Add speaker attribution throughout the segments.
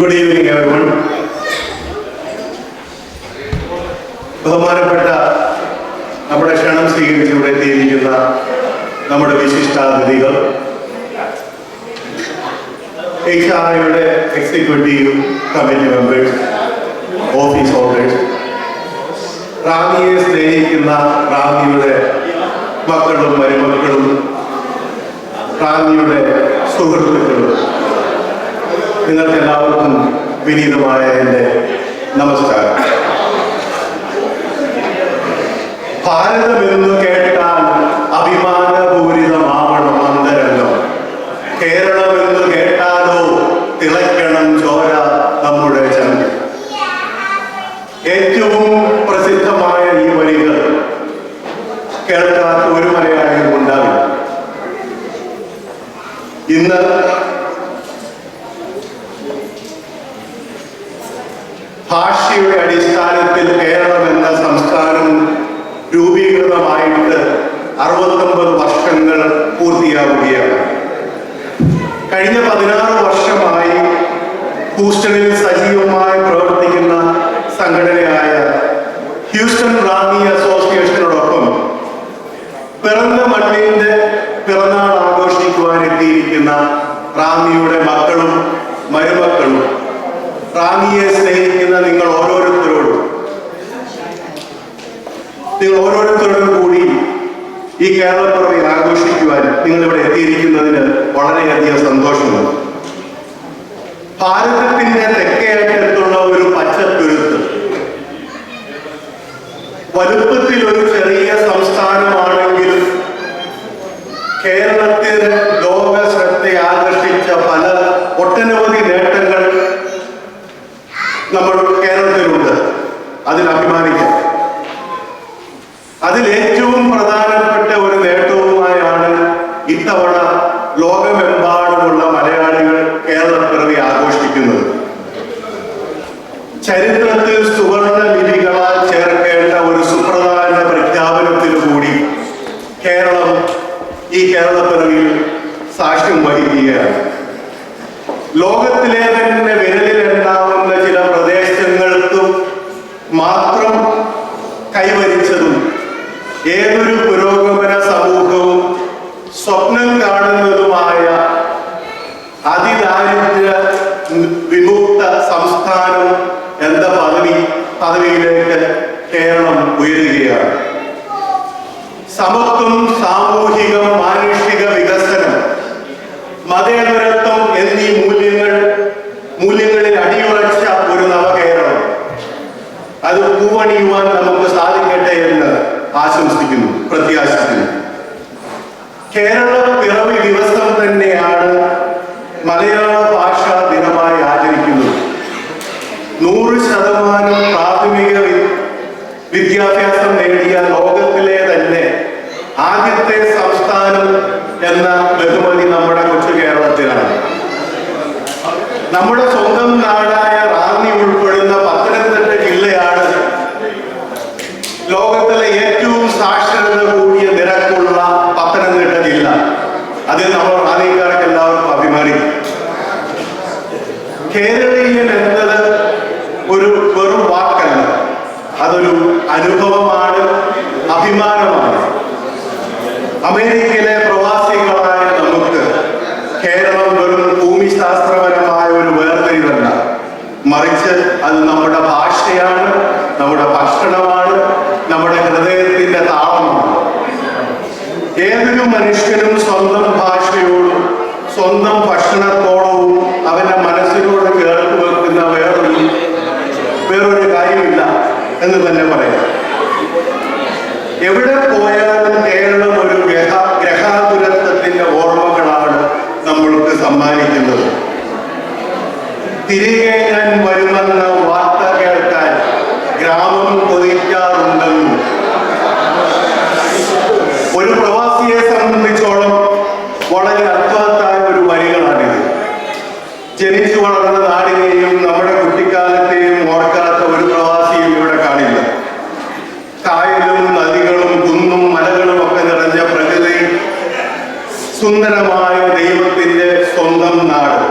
Speaker 1: Good evening, everyone. ബഹുമാനപ്പെട്ട നമ്മുടെ ക്ഷണം സ്വീകരിച്ച് ഇവിടെ എത്തിയിരിക്കുന്ന നമ്മുടെ വിശിഷ്ടാതിഥികൾ, HRയുടെ executive committee members, office holders, റാന്നിയെ സ്നേഹിക്കുന്ന റാന്നിയുടെ മക്കളും മരുമക്കളും, റാന്നിയുടെ സുഹൃത്തുക്കളും, നിങ്ങൾക്ക് എല്ലാവർക്കും വിനീതമായ എൻ്റെ നമസ്കാരം. ഭാരതമെന്ന് കേട്ടാൽ അഭിമാനപൂരിതമാവണം അന്തരംഗം. കേരളമെന്ന് കേട്ടാലോ തിളയ്ക്കണം ചോര നമ്മുടെ ചങ്ക്. ഏറ്റവും പ്രസിദ്ധമായ ഈ വരികൾ കേൾക്കാത്ത ഒരു മലയാളിയും ഉണ്ടാവില്ല. ഇന്ന് ഭാഷയുടെ അടിസ്ഥാനത്തിൽ കേരളം എന്ന സംസ്ഥാനം രൂപീകൃതമായിട്ട് 69 വർഷങ്ങൾ പൂർത്തിയാവുകയാണ്. കഴിഞ്ഞ 16 വർഷമായി ഹൂസ്റ്റണിൽ സജീവമായി പ്രവർത്തിക്കുന്ന സംഘടനയായ ഹ്യൂസ്റ്റൺ റാന്നി അസോസിയേഷനോടൊപ്പം പിറന്ന മണ്ണിന്റെ പിറന്നാൾ ആഘോഷിക്കുവാൻ എത്തിയിരിക്കുന്ന റാന്നിയുടെ മക്കളും മരുമക്കളും, റാന്നിയെ സ്നേഹിക്കുന്ന നിങ്ങൾ ഓരോരുത്തരോടും കൂടി ഈ കേരളപ്പിറവി ആഘോഷിക്കുവാൻ നിങ്ങളിവിടെ എത്തിയിരിക്കുന്നതിന് വളരെയധികം സന്തോഷമുണ്ട്. ഭാരതത്തിന്റെ തെക്കേ അറ്റത്തുള്ള ഒരു പച്ചത്തുരുത്ത്, വലുപ്പത്തിൽ ഒരു ചെറിയ സംസ്ഥാനമാണെങ്കിലും കേരളത്തിന് ലോക ശ്രദ്ധ ആകർഷിച്ച ഒട്ടനവധി നേട്ടങ്ങൾ നമ്മൾ കേരളത്തിലുണ്ട്. അതിൽ അഭിമാനിക്കാം. അതിലേറ്റവും പ്രധാനപ്പെട്ട ഒരു നേട്ടവുമായാണ് ഇത്തവണ ലോകമെമ്പാടുമുള്ള മലയാളികൾ കേരളപ്പിറവി ആഘോഷിക്കുന്നത്. ചരിത്രത്തിൽ സുവർണ ലിപികളാൽ ചേർക്കേണ്ട ഒരു സുപ്രധാന പ്രഖ്യാപനത്തിനുകൂടി കേരളം ഈ കേരളപ്പിറവിയിൽ സാക്ഷ്യം വഹിക്കുകയാണ്. ലോകത്തിലെ തന്നെ വിരലിലെണ്ണാവുന്ന ചില പ്രദേശങ്ങൾക്കും മാത്രം കൈവരിച്ചതും ഏതൊരു പുരോഗമന സമൂഹവും സ്വപ്നം കാണുന്നതുമായ അതിദാരിദ്ര്യ വിമുക്ത സംസ്ഥാനം എന്ന പദവിയിലേക്ക് കേരളം ഉയരുകയാണ്. സമത്വം, സാമൂഹികം, മാനുഷിക വികസനം, മതേതരത്വം എന്നീ മൂല്യങ്ങളിൽ അടിയുറച്ച ഒരു നവകേരളം, അത് പൂവണിയുവാൻ നമുക്ക് സാധിക്കട്ടെ എന്ന് ആശംസിക്കുന്നു, പ്രത്യാശിക്കുന്നു. കേരള പിറവി ദിവസം തന്നെയാണ് മലയാള ഭാഷാ ദിനമായി ആചരിക്കുന്നത്. 100% പ്രാഥമിക വിദ്യാഭ്യാസം നേടിയ ലോകത്തിലെ തന്നെ ആദ്യത്തെ സംസ്ഥാനം എന്ന ബഹുമതി നമ്മുടെ കൊച്ചു കേരളത്തിലാണ്. നമ്മുടെ സ്വന്തം നാടായ റാന്നി ഉൾപ്പെടുന്ന പത്തനംതിട്ട ജില്ലയാണ് ലോകത്തിലെ ഏറ്റവും സാക്ഷരത കൂടിയ നിരക്കുള്ള പത്തനംതിട്ട ജില്ല. അതിൽ നമ്മൾ റാന്നിക്കാർക്ക് എല്ലാവർക്കും അഭിമാനിക്കും. കേരളീയൻ എന്നത് ഒരു വെറും വാക്കല്ല, അതൊരു അനുഭവമാണ്, അഭിമാനമാണ്. അമേരിക്കയിലെ പ്രവാസികളായ നമുക്ക് കേരളം വെറും ഭൂമിശാസ്ത്രപരമായ ഒരു വേർതിരിവല്ല, മറിച്ച് അത് നമ്മുടെ ഭാഷയാണ്, നമ്മുടെ ഭക്ഷണമാണ്, നമ്മുടെ ഹൃദയത്തിന്റെ താളമാണ്. ഏതൊരു മനുഷ്യനും സ്വന്തം ഭാഷയോടും സ്വന്തം ഭക്ഷണത്തോളവും അവന്റെ മനസ്സിനോട് ചേർത്ത് വെക്കുന്ന വേറൊരു കാര്യമില്ല എന്ന് തന്നെ പറയാം. എവിടെ പോയാലും കേരളം ഒരു ഗ്രഹാതുരത്വത്തിന്റെ ഓർമ്മകളാണ് നമ്മൾക്ക് സമ്മാനിക്കുന്നത്. തിരികെ ഞാൻ വരുമെന്ന വാർത്ത കേൾക്കാൻ ഗ്രാമം കൊതിക്കാറുണ്ടെന്നും ഒരു പ്രവാസിയെ സംബന്ധിച്ചോളം വളരെ അർത്ഥവത്തായ ഒരു വരികളാണിത്. ജനിച്ചു വളർന്ന നാടിനെയും നമ്മുടെ കുട്ടിക്കാലത്തെയും ഓർക്കാത്ത ഒരു പ്രവാസിയും ഇവിടെ കാണില്ല. കായലും നദികളും കുന്നും മലകളും ഒക്കെ നിറഞ്ഞ പ്രകൃതി, സുന്ദരമായ ദൈവത്തിന്റെ സ്വന്തം നാട്.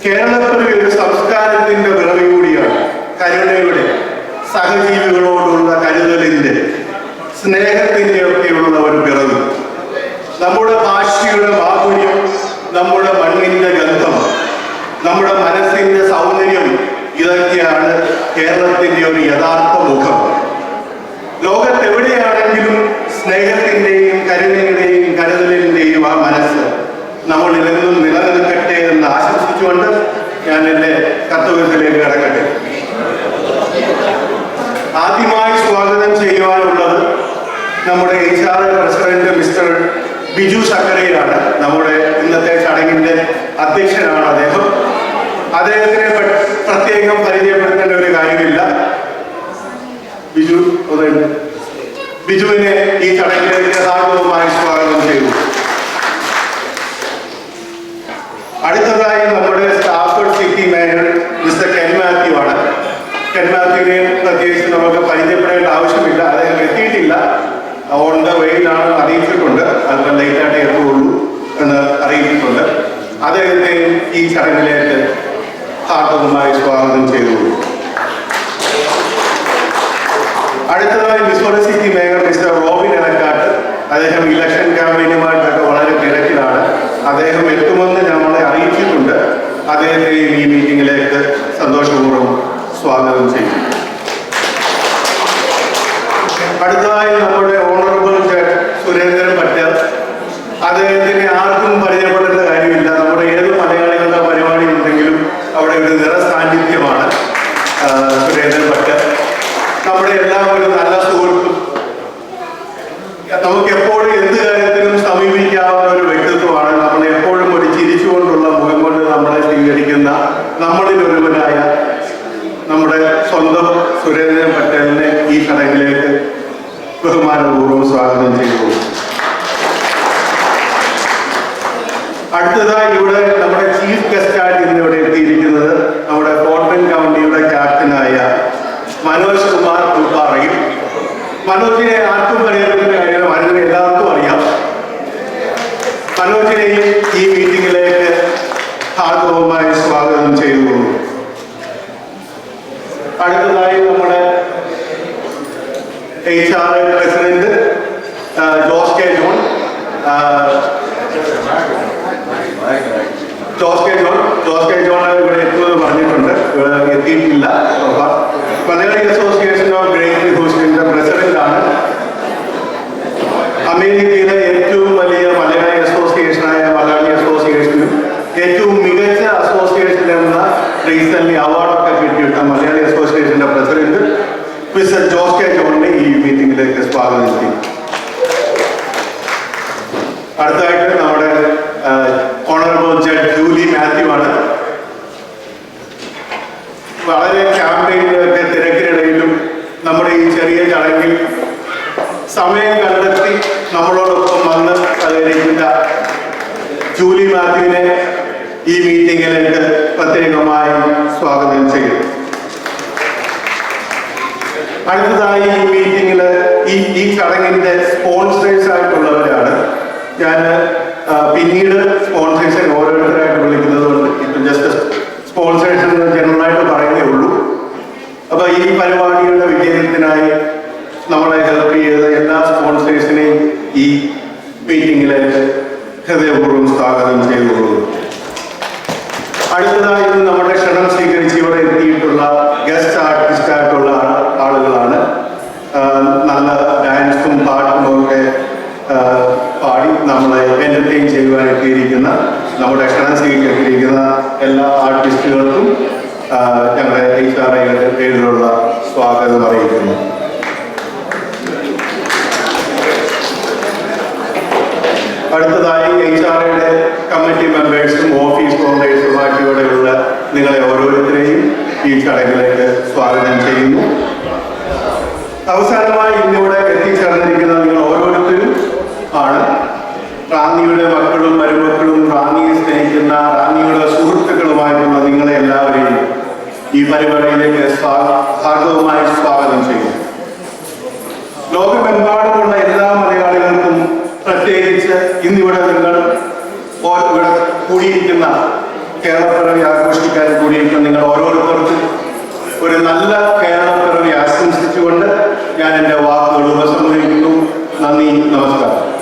Speaker 1: കേരളപ്പിറവി ഒരു സംസ്കാരത്തിന്റെ പിറവി കൂടിയാണ്. കരുണയുടെ, സഹജീവികളോടുള്ള കരുതലിന്റെ, സ്നേഹത്തിന്റെ ഒക്കെയുള്ള ഒരു പിറവി. നമ്മുടെ ഭാഷയുടെ മാധുര്യം, നമ്മുടെ മണ്ണിന്റെ ഗന്ധം, നമ്മുടെ മനസ്സിന്റെ സൗന്ദര്യം, ഇതൊക്കെയാണ് കേരളത്തിന്റെ ഒരു യഥാർത്ഥ മുഖം. ലോകത്തെവിടെയാണെങ്കിലും സ്നേഹത്തിന്റെയും കരുണയുടെയും കരുതലിന്റെയും ആ മനസ്സ് നമ്മളിൽ നിന്നും നിലനിൽക്കട്ടെ എന്ന് ആശംസിച്ചുകൊണ്ട് ഞാൻ എൻ്റെ കർത്തവ്യത്തിലേക്ക് കടക്കട്ടെ. ആദ്യമായി സ്വാഗതം ചെയ്യുവാനുള്ളത് നമ്മുടെ HR പ്രസിഡന്റ് മിസ്റ്റർ ബിജു സക്കരയാണ്. നമ്മുടെ ഇന്നത്തെ ചടങ്ങിന്റെ അധ്യക്ഷനാണ് അദ്ദേഹം. അദ്ദേഹത്തിനെ പ്രത്യേകം പരിചയപ്പെടുത്തേണ്ട ഒരു കാര്യമില്ല. ബിജുവിനെ ഈ ചടങ്ങിലേക്ക് ഹാർദവമായി സ്വാഗതം ചെയ്തു. അടുത്തതായി നമ്മുടെ Stafford city mayor mister Ken Mathew ആണ്. കെൻ മാത്യുവിനെ പ്രത്യേകിച്ച് നമുക്ക് പരിചയപ്പെടേണ്ട ആവശ്യമില്ല. അദ്ദേഹം എത്തിയിട്ടില്ല, ഓൺ ദ വേയിലാണ് അറിയിച്ചിട്ടുണ്ട്. അല്പം ലേറ്റായിട്ട് എത്തുള്ളൂ എന്ന് അറിയിച്ചിട്ടുണ്ട്. അദ്ദേഹത്തെ ഈ ചടങ്ങിലേക്ക് ഹാർദവമായി സ്വാഗതം ചെയ്തു. അടുത്തതായി Missouri city mayor mister Robin Elakkat. അദ്ദേഹം ഇലക്ഷൻ ക്യാമ്പയിനുമായിട്ടൊക്കെ വളരെ തിരക്കിലാണ്. അദ്ദേഹം എത്തുമെന്ന് നമ്മളെ അറിയിച്ചിട്ടുണ്ട്. അദ്ദേഹത്തെയും ഈ മീറ്റിംഗിലേക്ക് സന്തോഷപൂർവ്വം സ്വാഗതം ചെയ്യും. അടുത്തതായി നമ്മുടെ ഓണറബിൾ സുരേന്ദ്രൻ പട്ടേൽ. അദ്ദേഹത്തിന് ആർക്കും പരിചയപ്പെടേണ്ട കാര്യമില്ല. നമ്മുടെ ഏത് മലയാളികളുടെ പരിപാടി ഉണ്ടെങ്കിലും അവിടെ ഒരു നിറ സാന്നിധ്യമാണ് സുരേന്ദ്രൻ പട്ടേൽ. നമ്മുടെ എല്ലാം ഒരു നല്ല സുഹൃത്തും, നമുക്ക് എപ്പോഴും എന്ത് കാര്യത്തിനും സമീപിക്കാവുന്ന ഒരു വ്യക്തിത്വമാണ്. നമ്മൾ എപ്പോഴും ഒരു ചിരിച്ചുകൊണ്ടുള്ള മുഖം കൊണ്ട് നമ്മളെ സ്വീകരിക്കുന്ന നമ്മളിൽ ഒരുവനായ നമ്മുടെ സ്വന്തം സുരേന്ദ്രൻ പട്ടേലിനെ ഈ ചടങ്ങിലേക്ക് ബഹുമാനപൂർവ്വം സ്വാഗതം ചെയ്തു. അടുത്തതായി ഇവിടെ നമ്മുടെ ചീഫ് ഗസ്റ്റായിട്ട് ഇന്നിവിടെ എത്തിയിരിക്കുന്നത് നമ്മുടെ കോട്ടൺ കൗണ്ടിയുടെ ക്യാപ്റ്റനായ മനോജ് കുമാർ തുപ്പാറയും. മനോജിനെ ആർക്കും അറിയാവുന്ന കാര്യം, മനോജിനെ എല്ലാവർക്കും അറിയാം. മനോജിനെയും ഈ മീറ്റിംഗിലേക്ക് ഹാർദവമായി സ്വാഗതം ചെയ്തു. അടുത്തതായി നമ്മുടെ HR president Jose K John ഇവിടെ എത്തുമെന്ന് പറഞ്ഞിട്ടുണ്ട്. എത്തിയിട്ടില്ല. മലയാളി അസോസിയേഷൻ ഓഫ് ഗ്രേറ്റ് ഹൂസ്റ്റന്റെ പ്രസിഡന്റാണ്. അമേരിക്കയിലെ ഏറ്റവും വലിയ മലയാളി അസോസിയേഷനായ മലയാളി അസോസിയേഷനും ഏറ്റവും മികച്ച അസോസിയേഷൻ എന്ന റീസെന്റ് അവാർഡൊക്കെ കിട്ടിയിട്ട മലയാളി അസോസിയേഷന്റെ പ്രസിഡന്റ് മിസ്റ്റർ ജോസ് കെ ജോണിനെ ഈ മീറ്റിംഗിലേക്ക് സ്വാഗതം ചെയ്യും. അടുത്തതായിട്ട് നമ്മുടെ ഓണറബിൾ ജഡ്ജ് ജൂലി മാത്യു ആണ്. വളരെ ക്യാമ്പയിനിലൊക്കെ തിരക്കിനിടയിലും നമ്മുടെ ഈ ചെറിയ ചടങ്ങിൽ സമയം കണ്ടെത്തി നമ്മളോടൊപ്പം വന്ന് സഹകരിക്കുന്ന ജൂലി മാത്യുവിനെ ഈ മീറ്റിംഗിലേക്ക് പ്രത്യേകമായി സ്വാഗതം ചെയ്യും. അടുത്തതായി ഈ മീറ്റിംഗിൽ ഈ ചടങ്ങിന്റെ സ്പോൺസേഴ്സ് ആയിട്ടുള്ളവരാണ്. ഞാൻ പിന്നീട് സ്പോൺസേഴ്സിനെ ഓരോരുത്തരായിട്ട് വിളിക്കുന്നത് കൊണ്ട് ഇപ്പം ജസ്റ്റ് സ്പോൺസേഴ്സ് എന്ന് ജനറലായിട്ട് പറയുന്നേ ഉള്ളൂ. അപ്പൊ ഈ പരിപാടിയുടെ വിജയത്തിനായി നമ്മളെ ഹെൽപ്പ് ചെയ്ത എല്ലാ സ്പോൺസേഴ്സിനെയും ഈ മീറ്റിംഗിലേക്ക് ഹൃദയപൂർവ്വം സ്വാഗതം ചെയ്തുകൊള്ളു. അടുത്തതായി നമ്മുടെ ക്ഷണം സ്വീകരിച്ച് ഇവിടെ എത്തിയിട്ടുള്ള ഗസ്റ്റ് ആർട്ടിസ്റ്റ് ആയിട്ടുള്ള ആളുകളാണ്. നല്ല ഡാൻസും പാട്ടും ഒക്കെ പാടി നമ്മളെ എന്റർടൈൻ ചെയ്യുവാൻ എത്തിയിരിക്കുന്ന നമ്മുടെ ക്ഷണം സ്വീകരിച്ചിരിക്കുന്ന എല്ലാ ആർട്ടിസ്റ്റുകൾക്കും ഞങ്ങളുടെ HR-യുടെ പേരിലുള്ള സ്വാഗതം അറിയിക്കുന്നു. അടുത്തതായി HR-യുടെ കമ്മിറ്റി മെമ്പേഴ്സും ഓഫീസ് ഫൗണ്ടേഴ്സുമായിട്ട് ഇവിടെയുള്ള നിങ്ങളെ ഓരോരുത്തരെയും ഈ ചടങ്ങിലേക്ക് സ്വാഗതം ചെയ്യുന്നു. അവസാനമായി ഇന്നിവിടെ എത്തിച്ചേർന്നിരിക്കുന്ന നിങ്ങൾ ഓരോരുത്തരും ആണ് റാന്നിയുടെ മക്കളും മരുമക്കളും റാന്നിയെ സ്നേഹിക്കുന്ന റാന്നിയുടെ സുഹൃത്തുക്കളുമായിട്ടുള്ള നിങ്ങളെ എല്ലാവരെയും ഈ പരിപാടിയിലേക്ക് ഹാർദവമായി സ്വാഗതം ചെയ്യുന്നു. ലോകമെമ്പാടുമുള്ള എല്ലാ മലയാളികൾക്കും, പ്രത്യേകിച്ച് ഇന്നിവിടെ നിങ്ങൾ ഇവിടെ കൂടിയിരിക്കുന്ന കേരളപ്പിറവി ആഘോഷിക്കാൻ കൂടിയിരിക്കുന്ന നിങ്ങൾ ഓരോരുത്തർക്കും ഒരു നല്ല കേരളപ്പിറവി ആശംസിച്ചുകൊണ്ട് ഞാൻ എൻ്റെ വാക്കുകൾ ഉപസംഹരിക്കുന്നു. നന്ദി, നമസ്കാരം.